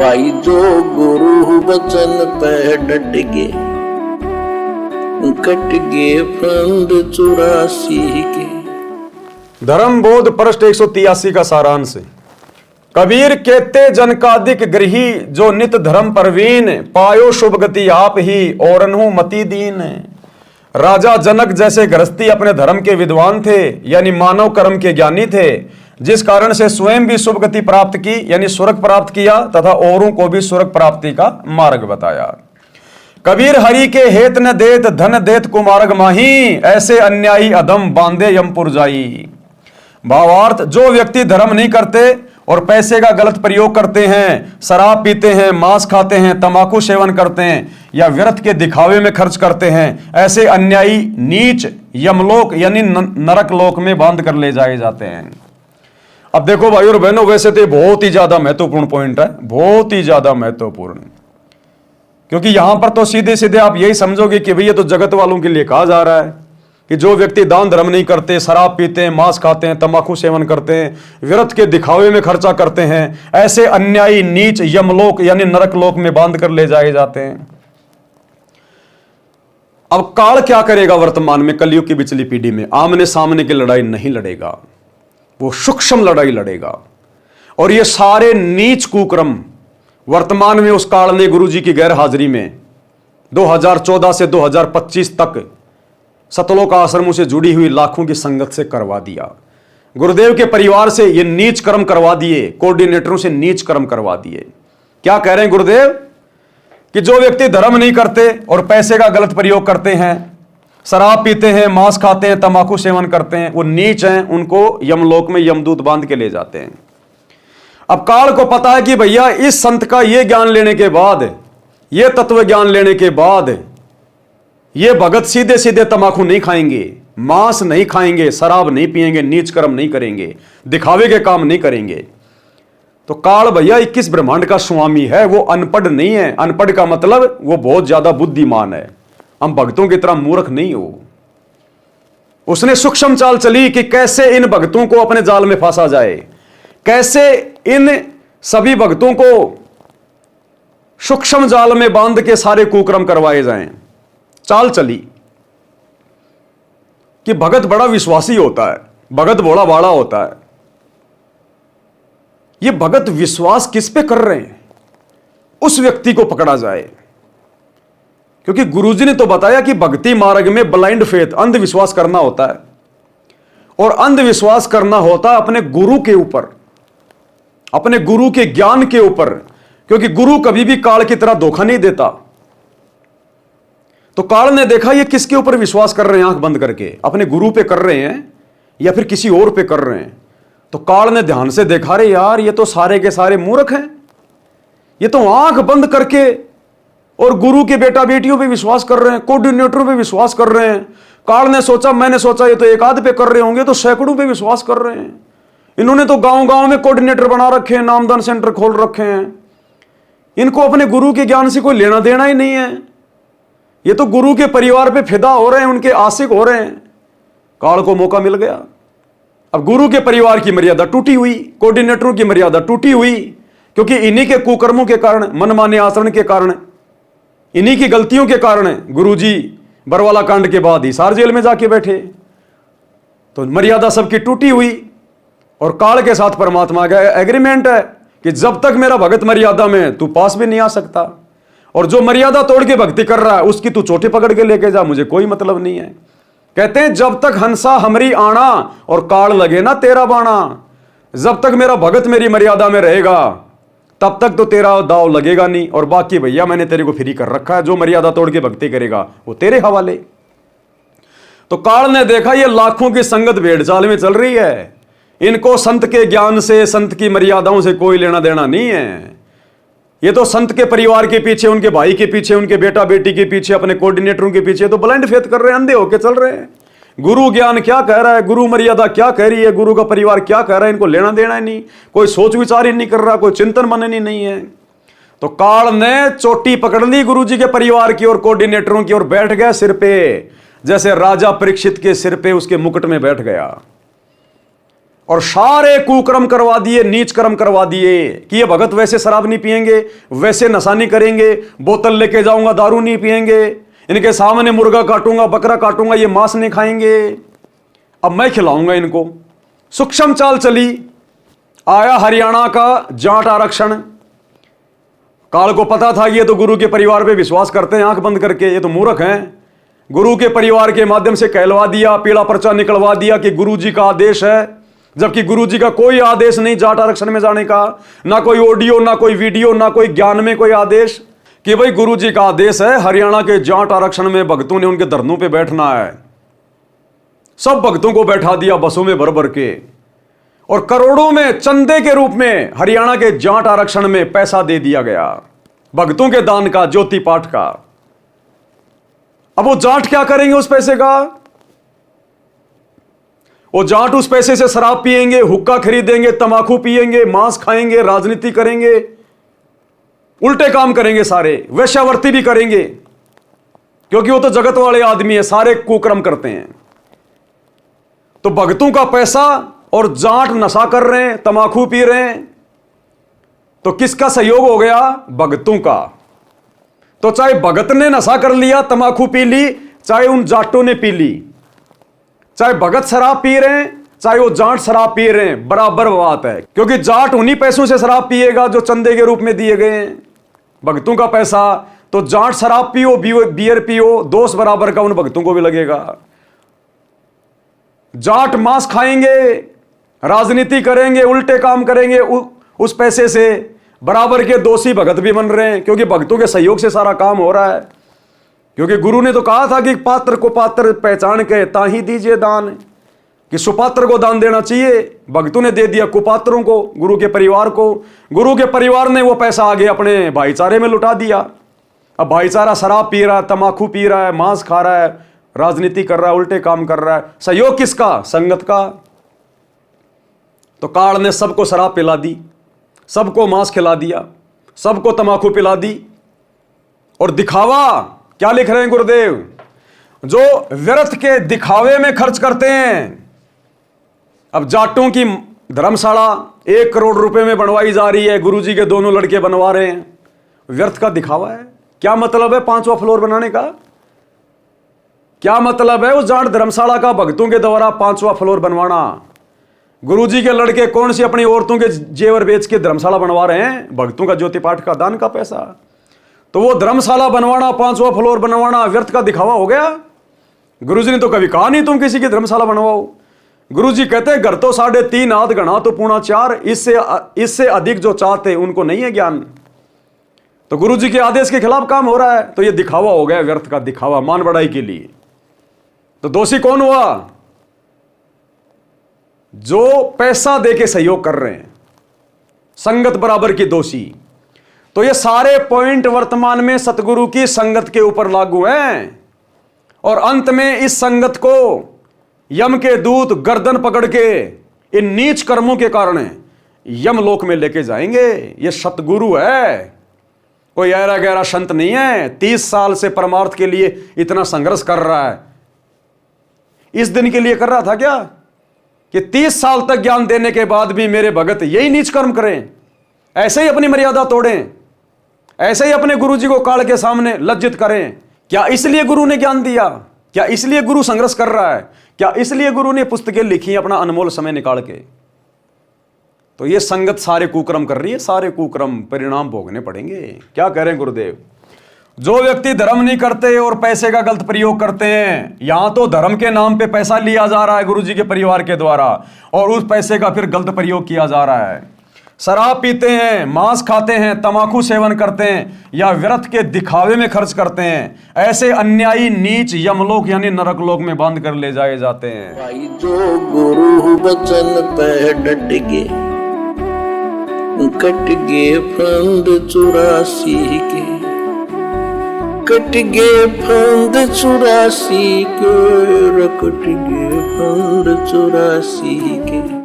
भाई जो गुरु वचन पे डट गे, कट गे फंद 84 के। धर्म बोध पृष्ठ 183 का सारांश। कबीर कहते जनकादिक गृही, जो नित धर्म परवीन, पायो शुभ गति आप ही और अनहु मति दीन। राजा जनक जैसे गृहस्थी अपने धर्म के विद्वान थे, यानी मानव कर्म के ज्ञानी थे, जिस कारण से स्वयं भी शुभ गति प्राप्त की, यानी स्वर्ग प्राप्त किया, तथा औरों को भी स्वर्ग प्राप्ति का मार्ग बताया। कबीर हरि के हेत न देत, धन देत कुमार्ग माही, ऐसे अन्यायी अधम बांधे यमपुर जाई। भावार्थ, जो व्यक्ति धर्म नहीं करते और पैसे का गलत प्रयोग करते हैं, शराब पीते हैं, मांस खाते हैं, तंबाकू सेवन करते हैं, या व्यर्थ के दिखावे में खर्च करते हैं, ऐसे अन्यायी नीच यमलोक यानी नरक लोक में बांध कर ले जाए जाते हैं। अब देखो भाई और बहनों, वैसे तो बहुत ही ज्यादा महत्वपूर्ण पॉइंट है, बहुत ही ज्यादा महत्वपूर्ण, क्योंकि यहां पर तो सीधे सीधे आप यही समझोगे कि भैया तो जगत वालों के लिए कहा जा रहा है कि जो व्यक्ति दान धर्म नहीं करते, शराब पीते हैं, मांस खाते हैं, तंबाकू सेवन करते हैं, व्यर्थ के दिखावे में खर्चा करते हैं, ऐसे अन्यायी नीच यमलोक यानी नरक लोक में बांध कर ले जाए जाते हैं। अब काल क्या करेगा वर्तमान में, कलयुग की पिछली पीढ़ी में? आमने सामने की लड़ाई नहीं लड़ेगा, वो सूक्ष्म लड़ाई लड़ेगा। और ये सारे नीच कुक्रम वर्तमान में उस काल ने गुरु जी की गैर हाजिरी में 2014 से 2025 तक सतलोक आश्रमों से जुड़ी हुई लाखों की संगत से करवा दिया। गुरुदेव के परिवार से ये नीच कर्म करवा दिए, कोऑर्डिनेटरों से नीच कर्म करवा दिए। क्या कह रहे हैं गुरुदेव कि जो व्यक्ति धर्म नहीं करते और पैसे का गलत प्रयोग करते हैं, शराब पीते हैं, मांस खाते हैं, तंबाकू सेवन करते हैं, वो नीच हैं, उनको यमलोक में यमदूत बांध के ले जाते हैं। अब काल को पता है कि भैया इस संत का ये ज्ञान लेने के बाद, ये तत्व ज्ञान लेने के बाद, ये भगत सीधे सीधे तंबाकू नहीं खाएंगे, मांस नहीं खाएंगे, शराब नहीं पिएंगे, नीच कर्म नहीं करेंगे, दिखावे के काम नहीं करेंगे। तो काल भैया 21 ब्रह्मांड का स्वामी है, वो अनपढ़ नहीं है। अनपढ़ का मतलब वो बहुत ज्यादा बुद्धिमान है, हम भक्तों की तरह मूर्ख नहीं हो। उसने सूक्ष्म चाल चली कि कैसे इन भक्तों को अपने जाल में फंसा जाए, कैसे इन सभी भक्तों को सूक्ष्म जाल में बांध के सारे कुकर्म करवाए जाएं। चाल चली कि भगत बड़ा विश्वासी होता है, भगत भोला भाला होता है। ये भगत विश्वास किस पे कर रहे हैं, उस व्यक्ति को पकड़ा जाए। क्योंकि गुरुजी ने तो बताया कि भक्ति मार्ग में ब्लाइंड फेथ, अंधविश्वास करना होता है, और अंधविश्वास करना होता है अपने गुरु के ऊपर, अपने गुरु के ज्ञान के ऊपर, क्योंकि गुरु कभी भी काल की तरह धोखा नहीं देता। तो काल ने देखा ये किसके ऊपर विश्वास कर रहे हैं, आंख बंद करके अपने गुरु पे कर रहे हैं या फिर किसी और पे कर रहे हैं। तो काल ने ध्यान से देखा, रे यार ये तो सारे के सारे मूर्ख हैं, ये तो आंख बंद करके और गुरु के बेटा बेटियों पे विश्वास कर रहे हैं, कोऑर्डिनेटरों पे विश्वास कर रहे हैं। काल ने सोचा, मैंने सोचा ये तो एक आध पे कर रहे होंगे, तो सैकड़ों पे विश्वास कर रहे हैं। इन्होंने तो गांव गांव में कोऑर्डिनेटर बना रखे हैं, नामदान सेंटर खोल रखे हैं। इनको अपने गुरु के ज्ञान से कोई लेना देना ही नहीं है, ये तो गुरु के परिवार पे फिदा हो रहे हैं, उनके आशिक हो रहे हैं। काल को मौका मिल गया। अब गुरु के परिवार की मर्यादा टूटी हुई, कोऑर्डिनेटरों की मर्यादा टूटी हुई, क्योंकि इन्हीं के कुकर्मों के कारण, मनमाने आचरण के कारण, इन्हीं की गलतियों के कारण गुरुजी बरवाला कांड के बाद हिसार जेल में जाके बैठे। तो मर्यादा सबकी टूटी हुई, और काल के साथ परमात्मा का एग्रीमेंट है कि जब तक मेरा भगत मर्यादा में, तू पास भी नहीं आ सकता, और जो मर्यादा तोड़ के भक्ति कर रहा है उसकी तू चोटी पकड़ के लेके जा, मुझे कोई मतलब नहीं है। कहते हैं जब तक हंसा हमरी आना और काल लगे ना तेरा बाणा, जब तक मेरा भगत मेरी मर्यादा में रहेगा तब तक तो तेरा दाव लगेगा नहीं, और बाकी भैया मैंने तेरे को फ्री कर रखा है, जो मर्यादा तोड़ के भक्ति करेगा वो तेरे हवाले। तो काल ने देखा ये लाखों की संगत भेड़ चाल में चल रही है, इनको संत के ज्ञान से, संत की मर्यादाओं से कोई लेना देना नहीं है। ये तो संत के परिवार के पीछे, उनके भाई के पीछे, उनके बेटा बेटी के पीछे, अपने कोऑर्डिनेटरों के पीछे तो ब्लाइंड फेथ कर रहे हैं, अंधे होके चल रहे हैं। गुरु ज्ञान क्या कह रहा है, गुरु मर्यादा क्या कह रही है, गुरु का परिवार क्या कह रहा है, इनको लेना देना ही नहीं, कोई सोच विचार ही नहीं कर रहा, कोई चिंतन मनन ही नहीं है। तो काल ने चोटी पकड़ ली गुरु जी के परिवार की और कोऑर्डिनेटरों की, और बैठ गया सिर पे, जैसे राजा परीक्षित के सिर पे उसके मुकुट में बैठ गया। और सारे कुकर्म करवा दिए, नीच कर्म करवा दिए कि ये भगत वैसे शराब नहीं पिएंगे, वैसे नशा नहीं करेंगे, बोतल लेके जाऊंगा, दारू नहीं पिएंगे, इनके सामने मुर्गा काटूंगा, बकरा काटूंगा, ये मांस नहीं खाएंगे, अब मैं खिलाऊंगा इनको। सूक्ष्म चाल चली। आया हरियाणा का जाट आरक्षण। काल को पता था ये तो गुरु के परिवार पे विश्वास करते हैं आंख बंद करके, ये तो मूर्ख हैं। गुरु के परिवार के माध्यम से कहलवा दिया, पीला पर्चा निकलवा दिया कि गुरु जी का आदेश है, जबकि गुरु जी का कोई आदेश नहीं जाट आरक्षण में जाने का, ना कोई ऑडियो, ना कोई वीडियो, ना कोई ज्ञान में कोई आदेश कि भाई गुरु जी का आदेश है हरियाणा के जाट आरक्षण में भक्तों ने उनके धरनों पे बैठना है। सब भक्तों को बैठा दिया बसों में भर भर के, और करोड़ों में चंदे के रूप में हरियाणा के जाट आरक्षण में पैसा दे दिया गया, भक्तों के दान का, ज्योति पाठ का। अब वो जाट क्या करेंगे उस पैसे का? वो जाट उस पैसे से शराब पिएंगे, हुक्का खरीदेंगे, तंबाकू पिएंगे, मांस खाएंगे, राजनीति करेंगे, उल्टे काम करेंगे, सारे वेश्यावृत्ति भी करेंगे, क्योंकि वो तो जगत वाले आदमी है, सारे कुकर्म करते हैं। तो भक्तों का पैसा और जाट नशा कर रहे हैं, तंबाकू पी रहे हैं, तो किसका सहयोग हो गया? भक्तों का। तो चाहे भगत ने नशा कर लिया, तंबाकू पी ली, चाहे उन जाटों ने पी ली, चाहे भगत शराब पी रहे हैं, चाहे वो जाट शराब पी रहे हैं, बराबर बात है, क्योंकि जाट उन्हीं पैसों से शराब पिएगा जो चंदे के रूप में दिए गए हैं। भक्तों का पैसा तो जाट शराब पियो, बियर पियो, दोष बराबर का उन भक्तों को भी लगेगा। जाट मांस खाएंगे, राजनीति करेंगे, उल्टे काम करेंगे, उस पैसे से बराबर के दोषी भगत भी बन रहे हैं, क्योंकि भक्तों के सहयोग से सारा काम हो रहा है। क्योंकि गुरु ने तो कहा था कि पात्र को पात्र पहचान के ताही दीजिए दान, कि सुपात्र को दान देना चाहिए। भक्तों ने दे दिया कुपात्रों को, गुरु के परिवार को। गुरु के परिवार ने वो पैसा आगे अपने भाईचारे में लुटा दिया। अब भाईचारा शराब पी रहा है, तंबाकू पी रहा है, मांस खा रहा है, राजनीति कर रहा है, उल्टे काम कर रहा है। सहयोग किसका? संगत का। तो काल ने सबको शराब पिला दी, सबको मांस खिला दिया, सबको तंबाकू पिला दी। और दिखावा क्या लिख रहे हैं गुरुदेव? जो व्यर्थ के दिखावे में खर्च करते हैं। अब जाटों की धर्मशाला 1 करोड़ रुपए में बनवाई जा रही है, गुरुजी के दोनों लड़के बनवा रहे हैं। व्यर्थ का दिखावा है। क्या मतलब है 5वां फ्लोर बनाने का? क्या मतलब है उस जाट धर्मशाला का भक्तों के द्वारा 5वां फ्लोर बनवाना? गुरुजी के लड़के कौन सी अपनी औरतों के जेवर बेच के धर्मशाला बनवा रहे हैं? भक्तों का ज्योति पाठ का दान का पैसा। तो वो धर्मशाला बनवाना, 5वां फ्लोर बनवाना व्यर्थ का दिखावा हो गया। गुरुजी ने तो कभी कहा नहीं तुम किसी की धर्मशाला बनवाओ। गुरुजी कहते हैं घर तो 3.5 हाथ गणा तो पूर्णा 4, इससे अधिक जो चाहते उनको नहीं है ज्ञान। तो गुरुजी के आदेश के खिलाफ काम हो रहा है, तो ये दिखावा हो गया, व्यर्थ का दिखावा, मान बढ़ाई के लिए। तो दोषी कौन हुआ? जो पैसा देके सहयोग कर रहे हैं, संगत बराबर की दोषी। तो ये सारे पॉइंट वर्तमान में सतगुरु की संगत के ऊपर लागू हैं, और अंत में इस संगत को यम के दूत गर्दन पकड़ के इन नीच कर्मों के कारण यमलोक में लेके जाएंगे। ये सतगुरु है, कोई ऐरा गहरा संत नहीं है। 30 साल से परमार्थ के लिए इतना संघर्ष कर रहा है। इस दिन के लिए कर रहा था क्या कि 30 साल तक ज्ञान देने के बाद भी मेरे भगत यही नीच कर्म करें, ऐसे ही अपनी मर्यादा तोड़ें, ऐसे ही अपने गुरु जी को काल के सामने लज्जित करें? क्या इसलिए गुरु ने ज्ञान दिया? क्या इसलिए गुरु संघर्ष कर रहा है? क्या इसलिए गुरु ने पुस्तकें लिखी अपना अनमोल समय निकाल के? तो ये संगत सारे कुकर्म कर रही है, सारे कुकर्म परिणाम भोगने पड़ेंगे। क्या कह रहे हैं गुरुदेव? जो व्यक्ति धर्म नहीं करते और पैसे का गलत प्रयोग करते हैं, यहां तो धर्म के नाम पे पैसा लिया जा रहा है गुरुजी के परिवार के द्वारा, और उस पैसे का फिर गलत प्रयोग किया जा रहा है। शराब पीते हैं, मांस खाते हैं, तंबाकू सेवन करते हैं, या व्यर्थ के दिखावे में खर्च करते हैं। ऐसे अन्यायी नीच यमलोक यानी नरक लोक में बांध कर ले जाए जाते हैं। भाई जो गुरु वचन पे डट गए, कट गए फंद 84 के, कट गए फंद 84 के, कट गए फंद 84 के।